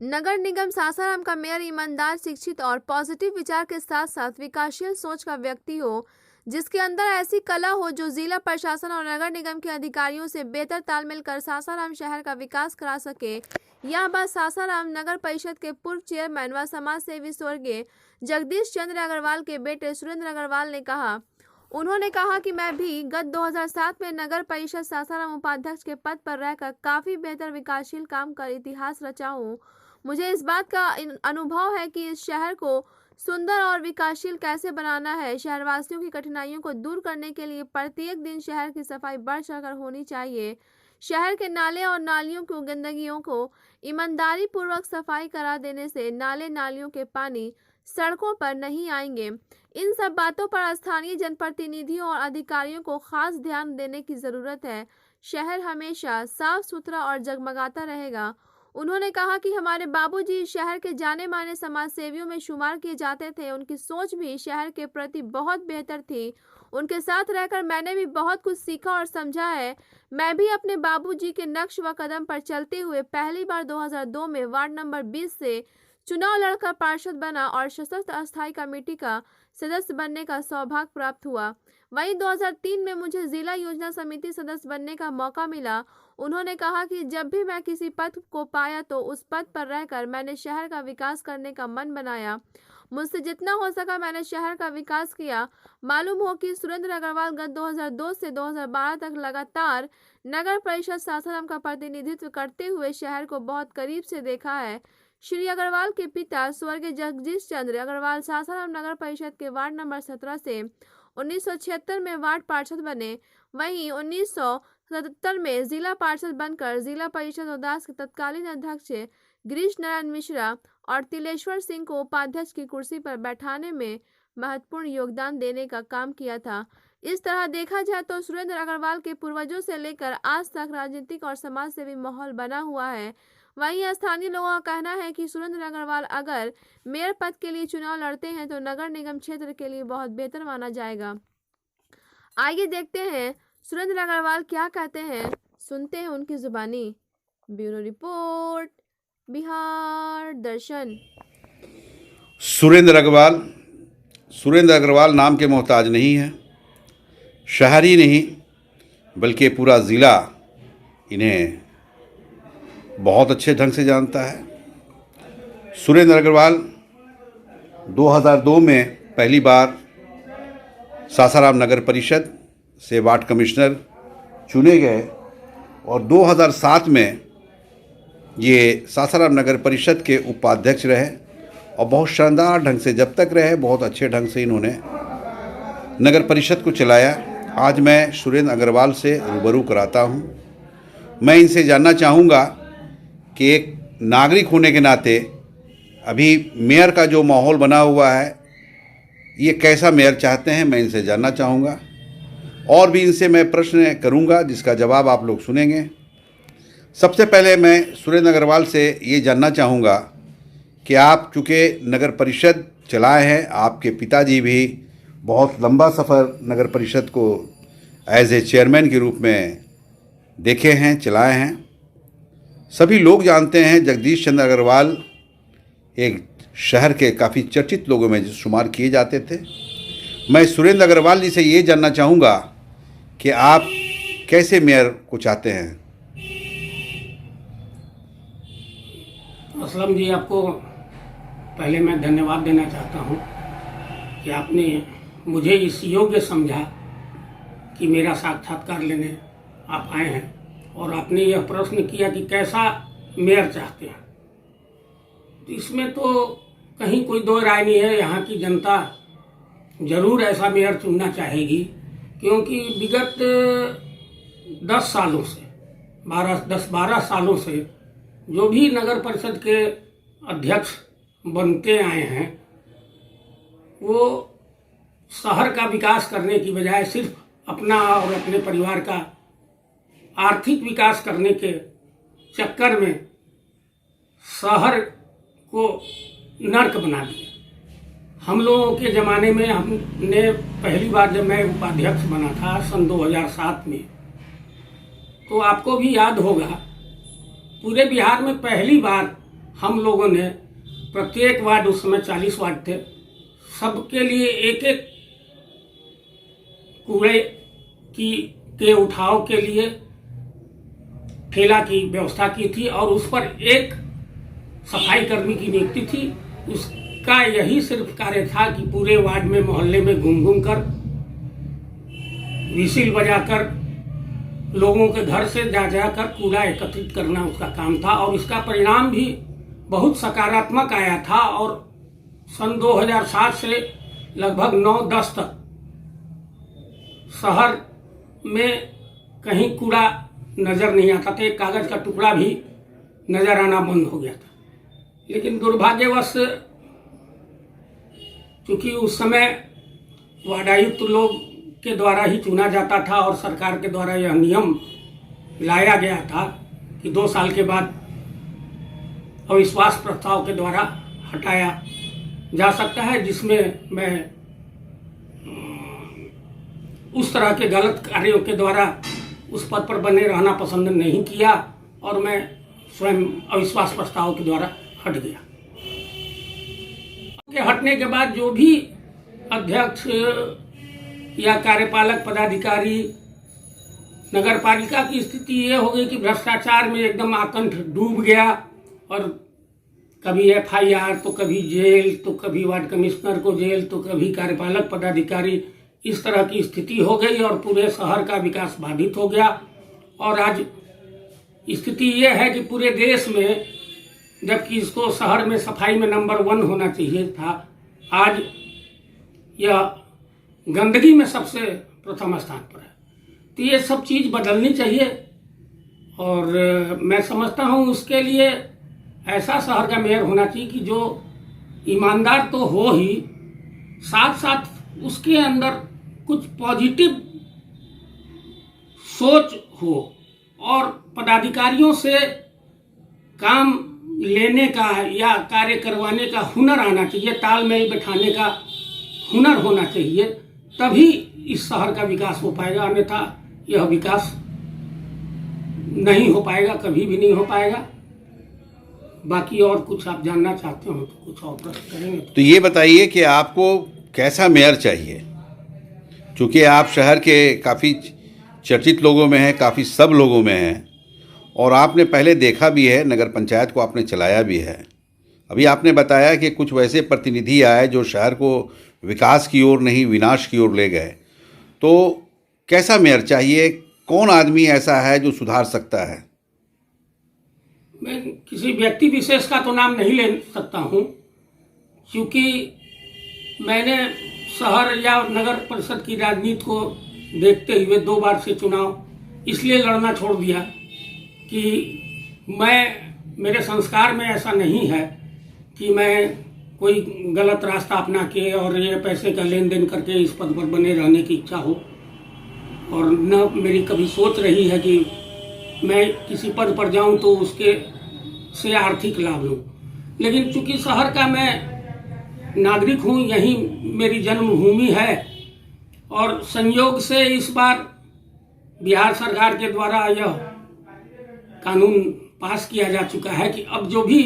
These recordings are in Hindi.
नगर निगम सासाराम का मेयर ईमानदार, शिक्षित और पॉजिटिव विचार के साथ साथ विकासशील सोच का व्यक्ति हो, जिसके अंदर ऐसी कला हो जो जिला प्रशासन और नगर निगम के अधिकारियों से बेहतर तालमेल कर सासाराम शहर का विकास करा सके। यह बात सासाराम नगर परिषद के पूर्व चेयरमैन व समाज सेवी स्वर्गीय जगदीश चंद्र अग्रवाल के बेटे सुरेंद्र अग्रवाल ने कहा। उन्होंने कहा कि मैं भी गत 2007 में नगर परिषद सासाराम उपाध्यक्ष के पद पर रहकर काफी बेहतर विकासशील काम कर इतिहास रचा हूँ। मुझे इस बात का अनुभव है कि इस शहर को सुंदर और विकासशील कैसे बनाना है। शहरवासियों की कठिनाइयों को दूर करने के लिए प्रत्येक दिन शहर की सफाई बढ़ चढ़कर होनी चाहिए। शहर के नाले और नालियों की गंदगियों को ईमानदारी पूर्वक सफाई करा देने से नाले नालियों के पानी सड़कों पर नहीं आएंगे। इन सब बातों पर स्थानीय जनप्रतिनिधियों और अधिकारियों को खास ध्यान देने की जरूरत है। शहर हमेशा साफ सुथरा और जगमगाता रहेगा। उन्होंने कहा कि हमारे बाबूजी शहर के जाने माने समाज सेवियों में शुमार किए जाते थे। उनकी सोच भी शहर के प्रति बहुत बेहतर थी। उनके साथ रहकर मैंने भी बहुत कुछ सीखा और समझा है। मैं भी अपने बाबूजी के नक्श व कदम पर चलते हुए पहली बार 2002 में वार्ड नंबर 20 से चुनाव लड़कर पार्षद बना और सशक्त अस्थायी कमेटी का सदस्य बनने का सौभाग्य प्राप्त हुआ। वहीं 2003 में मुझे जिला योजना समिति सदस्य बनने का मौका मिला। उन्होंने कहा कि जब भी मैं किसी पद को पाया तो उस पद पर रहकर मैंने शहर का विकास करने का मन बनाया। मुझसे जितना हो सका मैंने शहर का विकास किया। मालूम हो कि सुरेंद्र अग्रवाल गत 2002 से 2012 तक लगातार नगर परिषद सासाराम का प्रतिनिधित्व करते हुए शहर को बहुत करीब से देखा है। श्री अग्रवाल के पिता स्वर्गीय जगदीश चंद्र अग्रवाल सासाराम नगर परिषद के वार्ड नंबर 17 से 1976 में वार्ड पार्षद बने। वहीं 1977 में जिला पार्षद बनकर जिला परिषद उदास के तत्कालीन अध्यक्ष गिरीश नारायण मिश्रा और तिलेश्वर सिंह को उपाध्यक्ष की कुर्सी पर बैठाने में महत्वपूर्ण योगदान देने का काम किया था। इस तरह देखा जाए तो सुरेंद्र अग्रवाल के पूर्वजों से लेकर आज तक राजनीतिक और समाज सेवी माहौल बना हुआ है। वहीं स्थानीय लोगों का कहना है कि सुरेंद्र अग्रवाल अगर मेयर पद के लिए चुनाव लड़ते हैं तो नगर निगम क्षेत्र के लिए बहुत बेहतर माना जाएगा। आइए देखते हैं सुरेंद्र अग्रवाल क्या कहते हैं, सुनते हैं उनकी जुबानी। ब्यूरो रिपोर्ट, बिहार दर्शन। सुरेंद्र अग्रवाल नाम के मोहताज नहीं है। शहर ही नहीं बल्कि पूरा ज़िला इन्हें बहुत अच्छे ढंग से जानता है। सुरेंद्र अग्रवाल 2002 में पहली बार सासाराम नगर परिषद से वार्ड कमिश्नर चुने गए और 2007 में ये सासाराम नगर परिषद के उपाध्यक्ष रहे और बहुत शानदार ढंग से जब तक रहे बहुत अच्छे ढंग से इन्होंने नगर परिषद को चलाया। आज मैं सुरेंद्र अग्रवाल से रूबरू कराता हूँ। मैं इनसे जानना चाहूँगा कि एक नागरिक होने के नाते अभी मेयर का जो माहौल बना हुआ है ये कैसा मेयर चाहते हैं, मैं इनसे जानना चाहूँगा। और भी इनसे मैं प्रश्न करूँगा जिसका जवाब आप लोग सुनेंगे। सबसे पहले मैं सुरेंद्र अग्रवाल से ये जानना चाहूँगा कि आप चूँकि नगर परिषद चलाए हैं, आपके पिताजी भी बहुत लंबा सफ़र नगर परिषद को एज ए चेयरमैन के रूप में देखे हैं, चलाए हैं। सभी लोग जानते हैं जगदीश चंद्र अग्रवाल एक शहर के काफ़ी चर्चित लोगों में शुमार किए जाते थे। मैं सुरेंद्र अग्रवाल जी से ये जानना चाहूँगा कि आप कैसे मेयर को चाहते हैं। असलम जी, आपको पहले मैं धन्यवाद देना चाहता हूँ कि आपने मुझे इस योग्य समझा कि मेरा साक्षात्कार लेने आप आए हैं और आपने यह प्रश्न किया कि कैसा मेयर चाहते हैं। तो इसमें तो कहीं कोई दो राय नहीं है। यहाँ की जनता जरूर ऐसा मेयर चुनना चाहेगी क्योंकि विगत 10 सालों से 12 सालों से जो भी नगर परिषद के अध्यक्ष बनते आए हैं वो शहर का विकास करने की बजाय सिर्फ अपना और अपने परिवार का आर्थिक विकास करने के चक्कर में शहर को नर्क बना दिया। हम लोगों के ज़माने में हमने पहली बार जब मैं उपाध्यक्ष बना था सन 2007 में, तो आपको भी याद होगा पूरे बिहार में पहली बार हम लोगों ने प्रत्येक वार्ड, उस समय 40 वार्ड थे, सबके लिए एक एक कूड़े के उठाव के लिए ठेला की व्यवस्था की थी और उस पर एक सफाई कर्मी की नियुक्ति थी। उसका यही सिर्फ कार्य था कि पूरे वार्ड में, मोहल्ले में घूम घूम कर, विसिल बजाकर, लोगों के घर से जा जाकर कूड़ा एकत्रित करना उसका काम था और इसका परिणाम भी बहुत सकारात्मक आया था। और सन 2007 से लगभग 9-10 तक शहर में कहीं कूड़ा नजर नहीं आता था, एक कागज का टुकड़ा भी नजर आना बंद हो गया था। लेकिन दुर्भाग्यवश क्योंकि उस समय वार्डायुक्त लोग के द्वारा ही चुना जाता था और सरकार के द्वारा यह नियम लाया गया था कि 2 साल के बाद अविश्वास प्रस्ताव के द्वारा हटाया जा सकता है, जिसमें मैं उस तरह के गलत कार्यों के द्वारा उस पद पर बने रहना पसंद नहीं किया और मैं स्वयं अविश्वास प्रस्ताव के द्वारा हट गया। के हटने के बाद जो भी अध्यक्ष या कार्यपालक पदाधिकारी, नगर पालिका की स्थिति ये हो गई कि भ्रष्टाचार में एकदम आकंठ डूब गया और कभी FIR तो कभी जेल, तो कभी वार्ड कमिश्नर को जेल, तो कभी कार्यपालक पदाधिकारी, इस तरह की स्थिति हो गई और पूरे शहर का विकास बाधित हो गया। और आज स्थिति ये है कि पूरे देश में, जबकि इसको शहर में सफाई में नंबर 1 होना चाहिए था, आज यह गंदगी में सबसे प्रथम स्थान पर है। तो ये सब चीज़ बदलनी चाहिए और मैं समझता हूँ उसके लिए ऐसा शहर का मेयर होना चाहिए कि जो ईमानदार तो हो ही, साथ साथ उसके अंदर कुछ पॉजिटिव सोच हो और पदाधिकारियों से काम लेने का या कार्य करवाने का हुनर आना चाहिए, तालमेल बैठाने का हुनर होना चाहिए, तभी इस शहर का विकास हो पाएगा। अन्यथा यह विकास नहीं हो पाएगा, कभी भी नहीं हो पाएगा। बाकी और कुछ आप जानना चाहते हो तो कुछ और प्रश्न करेंगे। तो ये बताइए कि आपको कैसा मेयर चाहिए, क्योंकि आप शहर के काफ़ी चर्चित लोगों में हैं, काफ़ी सब लोगों में हैं और आपने पहले देखा भी है, नगर पंचायत को आपने चलाया भी है। अभी आपने बताया कि कुछ वैसे प्रतिनिधि आए जो शहर को विकास की ओर नहीं, विनाश की ओर ले गए। तो कैसा मेयर चाहिए, कौन आदमी ऐसा है जो सुधार सकता है? मैं किसी व्यक्ति विशेष का तो नाम नहीं ले सकता हूँ, क्योंकि मैंने शहर या नगर परिषद की राजनीति को देखते हुए 2 बार से चुनाव इसलिए लड़ना छोड़ दिया कि मेरे संस्कार में ऐसा नहीं है कि मैं कोई गलत रास्ता अपना के और ये पैसे का लेन देन करके इस पद पर बने रहने की इच्छा हो, और न मेरी कभी सोच रही है कि मैं किसी पद पर जाऊं तो उसके से आर्थिक लाभ लूं। लेकिन चूंकि शहर का मैं नागरिक हूं, यही मेरी जन्मभूमि है और संयोग से इस बार बिहार सरकार के द्वारा यह कानून पास किया जा चुका है कि अब जो भी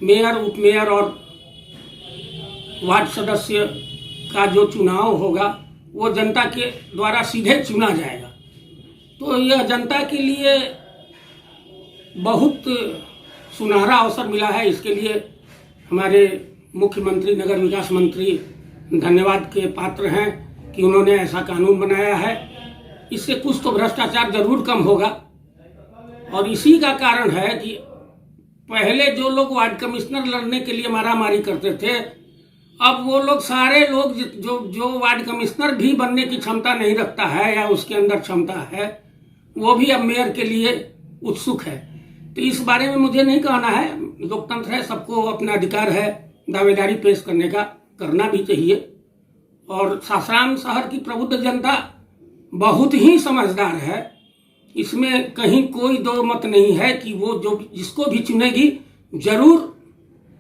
मेयर, उप मेयर और वार्ड सदस्य का जो चुनाव होगा वो जनता के द्वारा सीधे चुना जाएगा। तो यह जनता के लिए बहुत सुनहरा अवसर मिला है। इसके लिए हमारे मुख्यमंत्री, नगर विकास मंत्री धन्यवाद के पात्र हैं कि उन्होंने ऐसा कानून बनाया है। इससे कुछ तो भ्रष्टाचार जरूर कम होगा और इसी का कारण है कि पहले जो लोग वार्ड कमिश्नर लड़ने के लिए मारामारी करते थे, अब वो लोग सारे लोग जो वार्ड कमिश्नर भी बनने की क्षमता नहीं रखता है या उसके अंदर क्षमता है, वो भी अब मेयर के लिए उत्सुक है। तो इस बारे में मुझे नहीं कहना है, लोकतंत्र है, सबको अपना अधिकार है दावेदारी पेश करने का, करना भी चाहिए। और सासाराम शहर की प्रबुद्ध जनता बहुत ही समझदार है, इसमें कहीं कोई दो मत नहीं है कि वो जो जिसको भी चुनेगी जरूर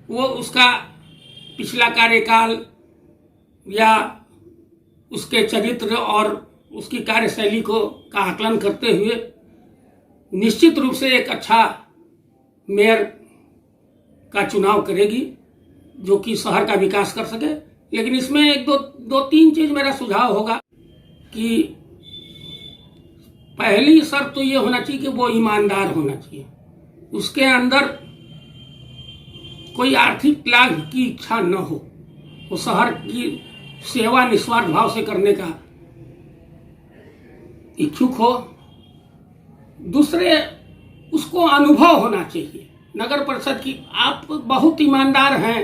वो उसका पिछला कार्यकाल या उसके चरित्र और उसकी कार्यशैली का आकलन करते हुए निश्चित रूप से एक अच्छा मेयर का चुनाव करेगी जो कि शहर का विकास कर सके। लेकिन इसमें एक दो तीन चीज मेरा सुझाव होगा कि पहली शर्त तो ये होना चाहिए कि वो ईमानदार होना चाहिए, उसके अंदर कोई आर्थिक लाभ की इच्छा न हो, वो शहर की सेवा निस्वार्थ भाव से करने का इच्छुक हो। दूसरे, उसको अनुभव होना चाहिए नगर परिषद की। आप बहुत ईमानदार हैं,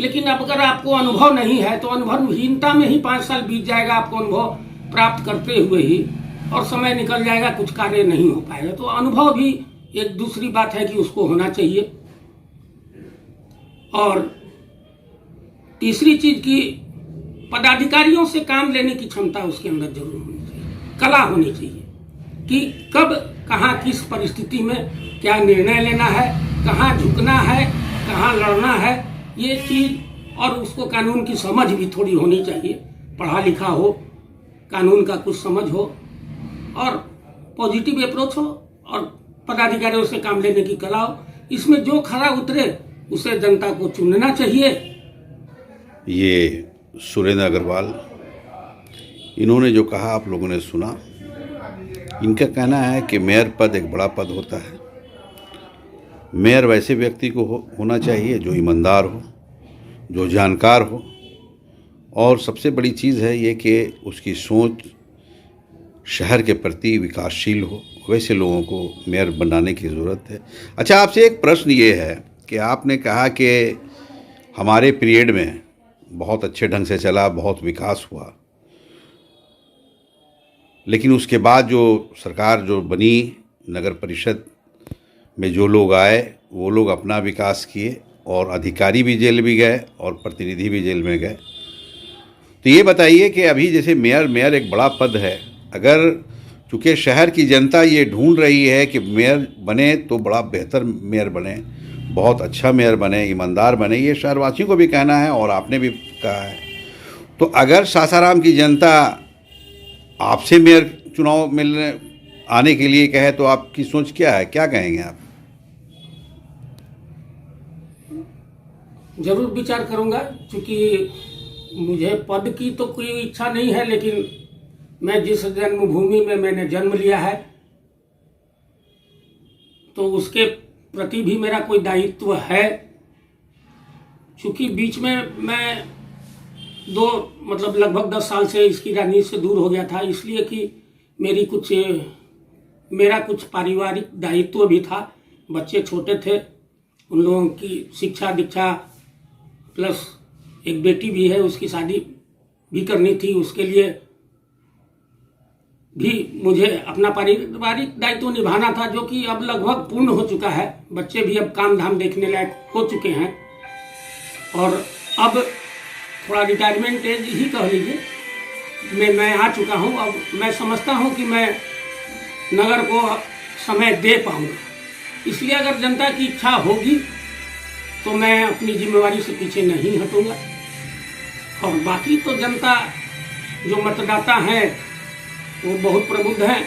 लेकिन अब अगर आपको अनुभव नहीं है तो अनुभवहीनता में ही 5 साल बीत जाएगा आपको अनुभव प्राप्त करते हुए ही, और समय निकल जाएगा, कुछ कार्य नहीं हो पाएगा। तो अनुभव भी एक दूसरी बात है कि उसको होना चाहिए। और तीसरी चीज की पदाधिकारियों से काम लेने की क्षमता उसके अंदर जरूर होनी चाहिए, कला होनी चाहिए कि कब कहाँ किस परिस्थिति में क्या निर्णय लेना है, कहाँ झुकना है, कहाँ लड़ना है, ये चीज। और उसको कानून की समझ भी थोड़ी होनी चाहिए, पढ़ा लिखा हो, कानून का कुछ समझ हो और पॉजिटिव अप्रोच हो और पदाधिकारियों से काम लेने की कला हो। इसमें जो खरा उतरे उसे जनता को चुनना चाहिए। ये सुरेंद्र अग्रवाल, इन्होंने जो कहा आप लोगों ने सुना। इनका कहना है कि मेयर पद एक बड़ा पद होता है। मेयर वैसे व्यक्ति को होना चाहिए जो ईमानदार हो, जो जानकार हो, और सबसे बड़ी चीज़ है ये कि उसकी सोच शहर के प्रति विकासशील हो। वैसे लोगों को मेयर बनाने की ज़रूरत है। अच्छा, आपसे एक प्रश्न ये है कि आपने कहा कि हमारे पीरियड में बहुत अच्छे ढंग से चला, बहुत विकास हुआ, लेकिन उसके बाद जो सरकार जो बनी, नगर परिषद में जो लोग आए वो लोग अपना विकास किए और अधिकारी भी जेल भी गए और प्रतिनिधि भी जेल में गए। तो ये बताइए कि अभी जैसे मेयर एक बड़ा पद है, अगर चूँकि शहर की जनता ये ढूंढ रही है कि मेयर बने तो बड़ा बेहतर मेयर बने, बहुत अच्छा मेयर बने, ईमानदार बने, ये शहरवासियों को भी कहना है और आपने भी कहा है। तो अगर सासाराम की जनता आपसे मेयर चुनाव मिलने आने के लिए कहे तो आपकी सोच क्या है, क्या कहेंगे आप? जरूर विचार करूंगा, क्योंकि मुझे पद की तो कोई इच्छा नहीं है, लेकिन मैं जिस जन्मभूमि में मैंने जन्म लिया है तो उसके प्रति भी मेरा कोई दायित्व है। क्योंकि बीच में मैं लगभग 10 साल से इसकी राजनीति से दूर हो गया था, इसलिए कि मेरा कुछ पारिवारिक दायित्व भी था। बच्चे छोटे थे, उन लोगों की शिक्षा दीक्षा, प्लस एक बेटी भी है, उसकी शादी भी करनी थी। उसके लिए भी मुझे अपना पारिवारिक दायित्व निभाना था, जो कि अब लगभग पूर्ण हो चुका है। बच्चे भी अब काम धाम देखने लायक हो चुके हैं और अब थोड़ा रिटायरमेंट एज ही कह लीजिए मैं आ चुका हूं। अब मैं समझता हूं कि मैं नगर को समय दे पाऊंगा। इसलिए अगर जनता की इच्छा होगी तो मैं अपनी जिम्मेवारी से पीछे नहीं हटूंगा। और बाकी तो जनता जो मतदाता हैं वो बहुत प्रबुद्ध हैं,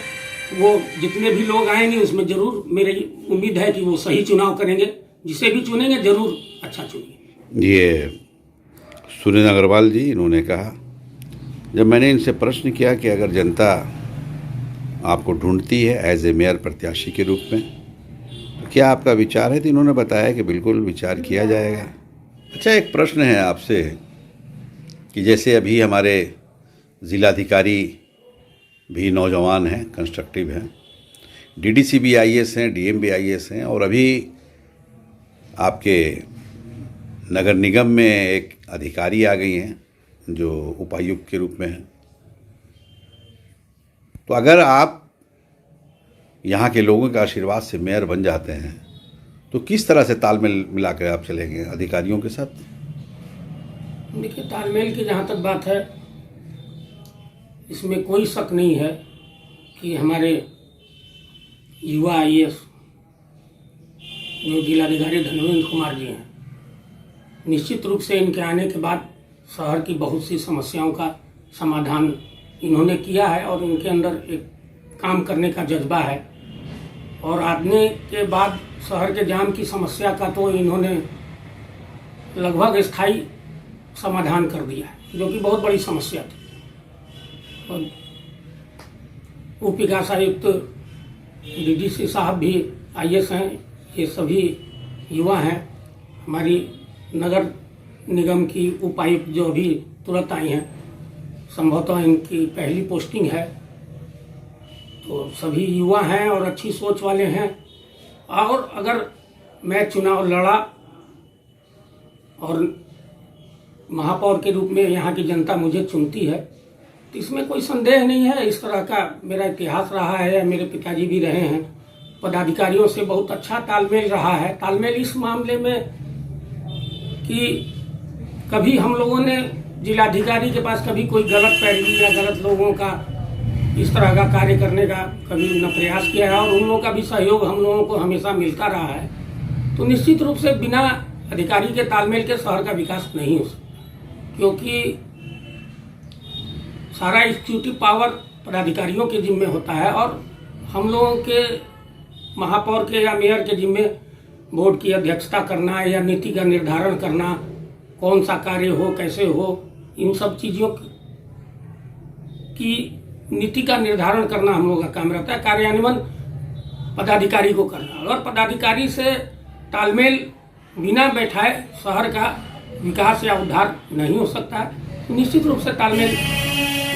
वो जितने भी लोग आएंगे उसमें जरूर मेरी उम्मीद है कि वो सही चुनाव करेंगे। जिसे भी चुनेंगे जरूर अच्छा चुनेंगे। ये सुरेंद्र अग्रवाल जी, इन्होंने कहा, जब मैंने इनसे प्रश्न किया कि अगर जनता आपको ढूंढती है एज ए मेयर प्रत्याशी के रूप में तो क्या आपका विचार है, तो इन्होंने बताया कि बिल्कुल विचार किया जाएगा। अच्छा, एक प्रश्न है आपसे कि जैसे अभी हमारे ज़िलाधिकारी भी नौजवान हैं, कंस्ट्रक्टिव हैं, डीडीसी भी आईएएस हैं, डीएम भी आईएएस हैं, और अभी आपके नगर निगम में एक अधिकारी आ गई हैं जो उपायुक्त के रूप में हैं। तो अगर आप यहाँ के लोगों के आशीर्वाद से मेयर बन जाते हैं तो किस तरह से तालमेल मिला कर आप चलेंगे अधिकारियों के साथ? देखिए, तालमेल की जहाँ तक बात है, इसमें कोई शक नहीं है कि हमारे युवा आईएएस जो जिलाधिकारी धर्मेंद्र कुमार जी हैं, निश्चित रूप से इनके आने के बाद शहर की बहुत सी समस्याओं का समाधान इन्होंने किया है और इनके अंदर एक काम करने का जज्बा है। और आने के बाद शहर के जाम की समस्या का तो इन्होंने लगभग स्थायी समाधान कर दिया है, जो कि बहुत बड़ी समस्या थी। और उप विकास आयुक्त डीडीसी साहब भी आईएएस हैं, ये सभी युवा हैं। हमारी नगर निगम की उपायुक्त जो अभी तुरंत आई हैं, संभवतः इनकी पहली पोस्टिंग है, तो सभी युवा हैं और अच्छी सोच वाले हैं। और अगर मैं चुनाव लड़ा और महापौर के रूप में यहाँ की जनता मुझे चुनती है, तो इसमें कोई संदेह नहीं है। इस तरह का मेरा इतिहास रहा है, मेरे पिताजी भी रहे हैं, पदाधिकारियों से बहुत अच्छा तालमेल रहा है। तालमेल इस मामले में कि कभी हम लोगों ने जिलाधिकारी के पास कभी कोई गलत पैरवी या गलत लोगों का इस तरह का कार्य करने का कभी न प्रयास किया है, और उन लोगों का भी सहयोग हम लोगों को हमेशा मिलता रहा है। तो निश्चित रूप से बिना अधिकारी के तालमेल के शहर का विकास नहीं हो सकता, क्योंकि सारा एग्जीक्यूटिव पावर पदाधिकारियों के जिम्मे होता है और हम लोगों के महापौर के या मेयर के जिम्मे बोर्ड की अध्यक्षता करना या नीति का निर्धारण करना, कौन सा कार्य हो, कैसे हो, इन सब चीज़ों की नीति का निर्धारण करना हम लोगों का काम रहता है। कार्यान्वयन पदाधिकारी को करना, अगर पदाधिकारी से तालमेल बिना बैठाए शहर का विकास या उद्धार नहीं हो सकता है। तो निश्चित रूप से तालमेल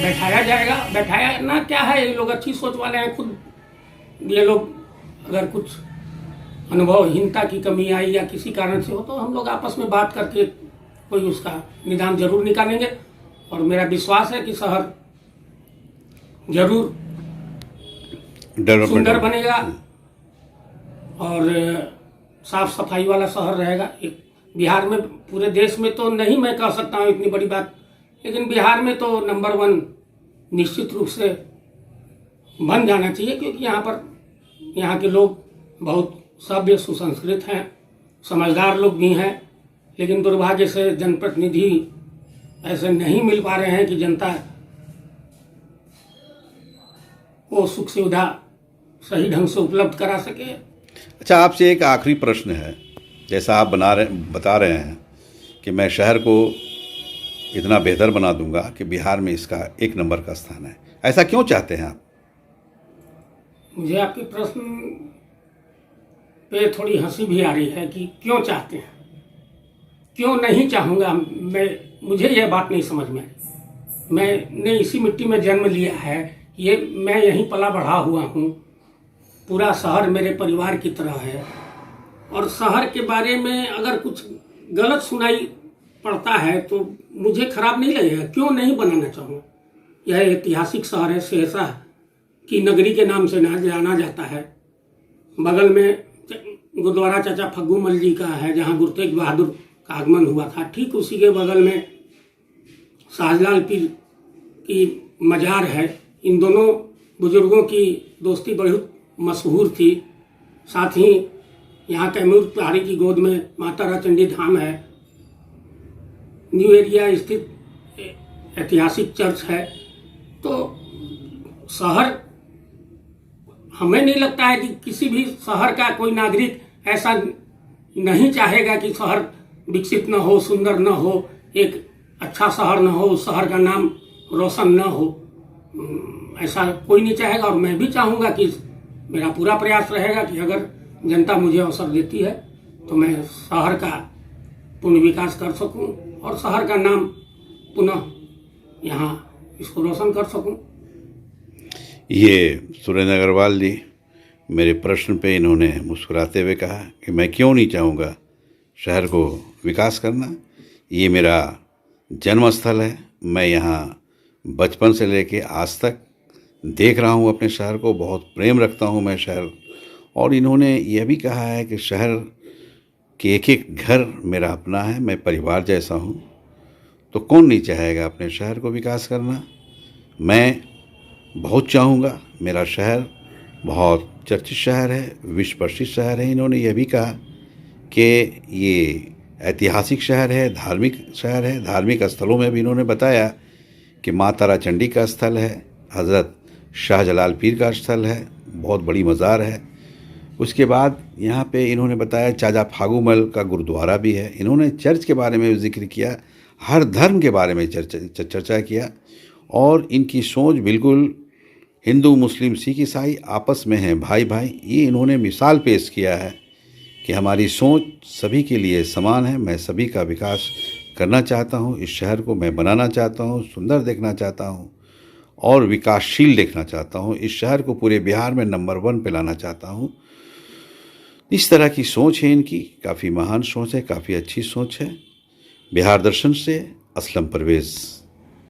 बैठाया जाएगा। बैठाया ना क्या है, ये लोग अच्छी सोच वाले हैं खुद। ये लोग अगर कुछ अनुभवहीनता की कमी आई या किसी कारण से हो, तो हम लोग आपस में बात करके कोई उसका निदान जरूर निकालेंगे। और मेरा विश्वास है कि शहर जरूर सुंदर बनेगा और साफ सफाई वाला शहर रहेगा। एक बिहार में, पूरे देश में तो नहीं मैं कह सकता हूँ इतनी बड़ी बात, लेकिन बिहार में तो नंबर 1 निश्चित रूप से बन जाना चाहिए, क्योंकि यहाँ के लोग बहुत सभ्य सुसंस्कृत हैं, समझदार लोग भी हैं। लेकिन दुर्भाग्य से जनप्रतिनिधि ऐसे नहीं मिल पा रहे हैं कि जनता को सुख सुविधा सही ढंग से उपलब्ध करा सके। अच्छा, आपसे एक आखिरी प्रश्न है। जैसा आप बता रहे हैं कि मैं शहर को इतना बेहतर बना दूंगा कि बिहार में इसका 1 नंबर का स्थान है, ऐसा क्यों चाहते हैं आप? मुझे आपके प्रश्न पे थोड़ी हंसी भी आ रही है कि क्यों चाहते हैं, क्यों नहीं चाहूँगा। मुझे यह बात नहीं समझ में आई। मैंने इसी मिट्टी में जन्म लिया है, ये मैं यहीं पला बढ़ा हुआ हूँ। पूरा शहर मेरे परिवार की तरह है, और शहर के बारे में अगर कुछ गलत सुनाई पड़ता है तो मुझे खराब नहीं लगेगा। क्यों नहीं बनाना चाहूँगा। यह ऐतिहासिक शहर है, शेरशाह की नगरी के नाम से जाना जाता है। बगल में गुरुद्वारा चाचा फग्गू मल जी का है, जहाँ गुरु तेग बहादुर का आगमन हुआ था। ठीक उसी के बगल में शाहजलाल पीर की मजार है। इन दोनों बुजुर्गों की दोस्ती बहुत मशहूर थी। साथ ही यहाँ कैमूर पहाड़ी की गोद में माता तारा चंडी धाम है। न्यू एरिया स्थित ऐतिहासिक चर्च है। तो शहर, हमें नहीं लगता है कि किसी भी शहर का कोई नागरिक ऐसा नहीं चाहेगा कि शहर विकसित न हो, सुंदर न हो, एक अच्छा शहर न हो, उस शहर का नाम रोशन न हो। ऐसा कोई नहीं चाहेगा। और मैं भी चाहूँगा कि मेरा पूरा प्रयास रहेगा कि अगर जनता मुझे अवसर देती है तो मैं शहर का पुनः विकास कर सकूं और शहर का नाम पुनः यहाँ इसको रोशन कर सकूं। ये सुरेंद्र अग्रवाल जी मेरे प्रश्न पे इन्होंने मुस्कुराते हुए कहा कि मैं क्यों नहीं चाहूँगा शहर को विकास करना। ये मेरा जन्म स्थल है, मैं यहाँ बचपन से लेके आज तक देख रहा हूँ अपने शहर को, बहुत प्रेम रखता हूँ मैं शहर। और इन्होंने यह भी कहा है कि शहर के एक एक घर मेरा अपना है, मैं परिवार जैसा हूँ। तो कौन नहीं चाहेगा अपने शहर को विकास करना। मैं बहुत चाहूँगा। मेरा शहर बहुत चर्चित शहर है, विश्व प्रसिद्ध शहर है। इन्होंने यह भी कहा कि ये ऐतिहासिक शहर है, धार्मिक शहर है। धार्मिक स्थलों में भी इन्होंने बताया कि माँ तारा चंडी का स्थल है, हज़रत शाहजलाल पीर का स्थल है, बहुत बड़ी मज़ार है। उसके बाद यहाँ पे इन्होंने बताया चाचा फागूमल का गुरुद्वारा भी है। इन्होंने चर्च के बारे में जिक्र किया, हर धर्म के बारे में चर्चा किया और इनकी सोच बिल्कुल हिंदू मुस्लिम सिख ईसाई आपस में हैं, भाई भाई। ये इन्होंने मिसाल पेश किया है कि हमारी सोच सभी के लिए समान है। मैं सभी का विकास करना चाहता हूँ, इस शहर को मैं बनाना चाहता हूँ, सुंदर देखना चाहता हूँ और विकासशील देखना चाहता हूँ। इस शहर को पूरे बिहार में नंबर 1 पे लाना चाहता हूँ। इस तरह की सोच है इनकी, काफ़ी महान सोच है, काफ़ी अच्छी सोच है। बिहार दर्शन से असलम परवेज़।